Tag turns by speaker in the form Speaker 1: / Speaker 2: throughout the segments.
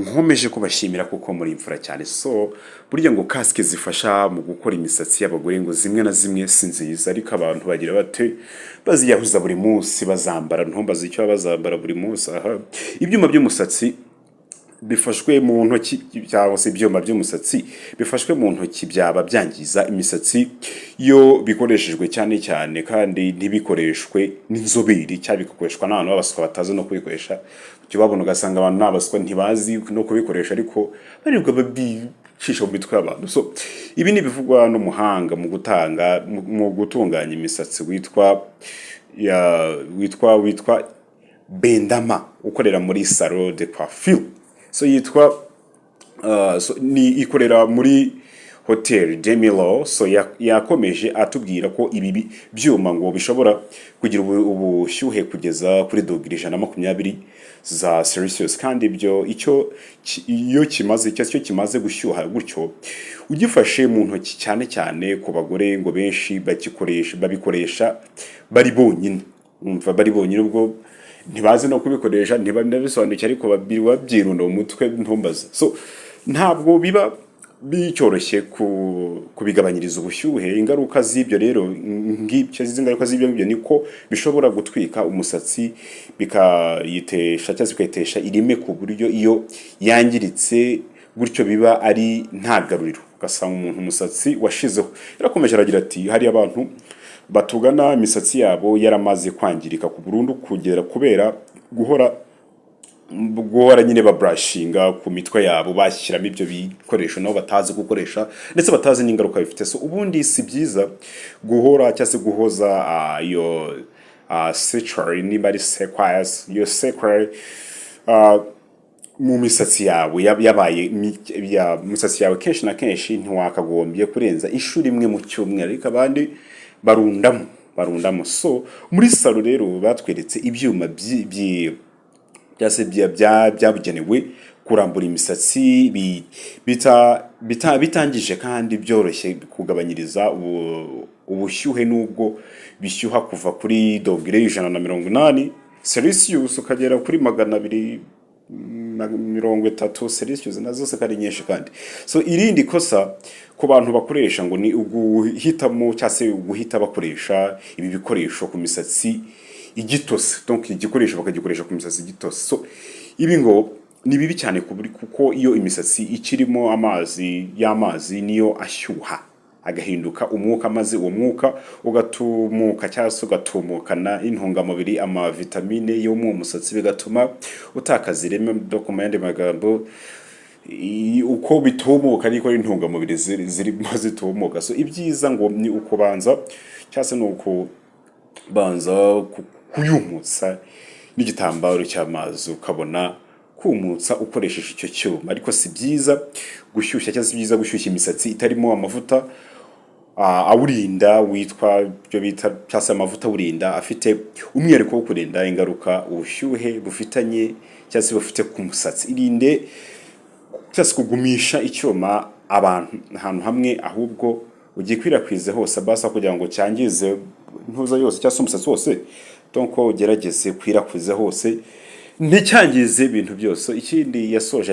Speaker 1: nkomeje kubashimira kuko muri imfura cyane so burya ngo kasike zifasha mu gukora imisatsi y'abagore ngo zimwe na zimwe si nziza ariko abantu bagira bate baziyahuza buri munsi bazambara ntumbaze icyo bazambara buri munsi aha ibyuma by'umusatsi bifashwe mu ntoki cyangwa se ibyuma by'umusatsi bifashwe mu ntoki byaba byangiza imisatsi yo bikoreshejwe cyane cyane kandi ntibikoreshwe n'inzobere cyangwa bikokoreshwa n'abantu b'abaswa batazi no kubikoresha cyo babona ugasanga abantu n'abaswa ntibazi no kubikoresha ariko barirwa babicisha mu mitwe y'abantu so ibi ni bivugwa n'umuhanga mu gutunganya imisatsi witwa Bendama ukorera muri salon de coiffure so yitwa ni ikorera muri hotel Demilo so yakomeje atubwira ko ibi byuma ngo bishobora kugira ubushyuhe kugeza kuri dogere 120 za Celsius kandi ibyo iyo kimaze gushyuha gutyo ugifashe mu ntoki cyane cyane ku bagore ngo benshi babikoresha bari bonyine umva bari bonyine ubwo ntibazi no kubikoresha ntibanabisobanukiye ariko babyirunda mu mutwe ntumbaza so ntabwo biba bicyoroshye kubigabanyiriza ubushyuhe ingaruka z'ibyo rero ingaruka z'ibyo niko bishobora gutwika umusatsi bikayitesha cyangwa bikayitesha ireme ku buryo iyo yangiritse gutyo biba ari nta garuriro ugasanga umuntu umusatsi washizeho yarakomeje aragira ati hari abantu batugana imisatsi yabo yaramaze kwangirika ku burundu kugera kubera guhora nyine babrushinga ku mitwe yabo bashyiramo ibyo bikoresho nabo batazi gukoresha ndetse batazi n'ingaruka bifite so ubundi si byiza guhora cyangwa se guhoza iyo secretary niba ari sequires iyo secretary mu misatsi yawe yabaye misatsi yawe kenshi na kenshi ntiwakagombye kurenza inshuro imwe mu cyumweru ariko abandi barundamo so muri salo rero batweretse ibyuma byabugenewe kurambura imisatsi bitangije kandi byoroshye kugabanyiriza ubushyuhe nubwo bishyuha kuva kuri dogere 180 Celsius ukagera kuri 230 Celsius nazo se kari nyinshi kandi so irindi kosa ku bantu bakoresha ngo ni uguhitamo cyase uguhita bakoresha ibi bikoresho ku misatsi igitose donc igikoresho bakagikoresha ku misatsi igitose so ibi ngo ni bibi cyane kuko iyo imisatsi ikirimo y'amazi niyo ashyuha agahinduka umwuka maze uwo mwuka ugatumuka cyangwa ugatumukana intungamubiri vitamine yo mu musatsi bigatuma utakaza ireme document magambo uko bitumuka niko intungamubiri ziri maze tumuka so ibyiza ngo ni ukubanza cyase no kubanza kuyumutsa n'igitambaro cy'amazi ukabona kumutsa ukoresheje icyo cyuma ariko si byiza gushyushya cyangwa si byiza gushyushya imisatsi itarimo amavuta awurinda witwa byo bita cyase amavuta awurinda afite umwihariko wo kurinda ingaruka ubushyuhe bufitanye cyangwa se bufite ku musatsi irinde cyase kugumisha icyuma ahantu hamwe ahubwo ugikwirakwize hose basa kugira ngo cyangize ntuza yose cyangwa se umusatsi wose donc ugerageze kwirakuza hose nticyangize ibintu byose ikindi yasoje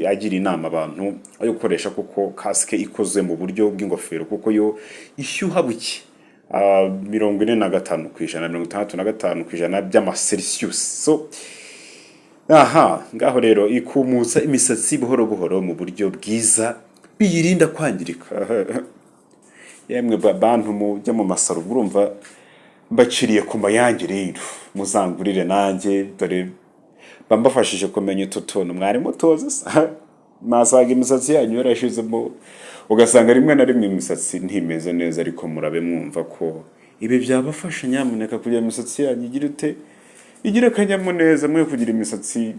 Speaker 1: agira inama abantu yo gukoresha kuko kasike ikoze mu buryo bw'ingofero kuko yo ishyuha buke 45% 65% by'ama Celsius so ngaho rero ikumutsa imisatsi buhoro buhoro mu buryo bwiza biyirinda kwangirika yemwe bantu mujya mu masaro urumva baciriye ku mayange rero muzangurire nanjye dore bambafashije kumenya ututuntu mwari mutoze masaga imisatsi yanyu yarashizemo ugasanga rimwe na rimwe imisatsi ntimeze neza ariko murabe mwumva ko ibi byabafasha nyamuneka kugira imisatsi yanyu igire kanyamuneza mwe kugira imisatsi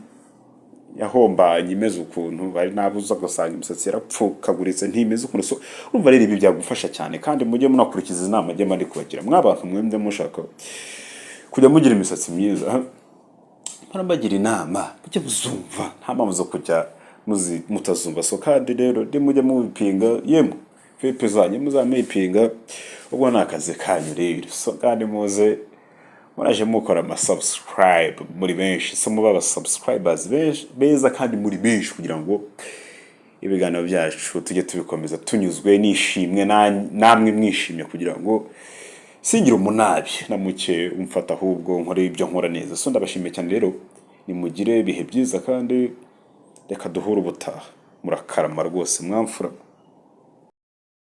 Speaker 1: yahombanye imeze ukuntu bari nabuza gusanga imisatsi yarapfukaguritse ntimeze ukuntu so urumva rero ibi byagufasha cyane kandi mujye munakurikiza inama jye mari kubagira mwabantu mwembe mushaka kujya mugira imisatsi myiza bagira inama mujye muzumva nta mpamvu zo kujya mutazumva so kandi rero mujye mubipinga yemwe fepe zanyu muzamipinga ubwo nakaze kanyu rero so kandi muze muraje mukora ama subscribe muri benshi, so muba subscribers beza kandi muri benshi, kugira ngo ibiganiro byacu tujye tubikomeza tunyuzwe nishimwe namwe mwishimye, kugira ngo singira umunabi na muke umfata, ahubwo nkore ibyo nkora neza. So ndabashimiye cyane rero, nimugire ibihe byiza kandi reka duhure ubutaha. Murakarama rwose mwamfura.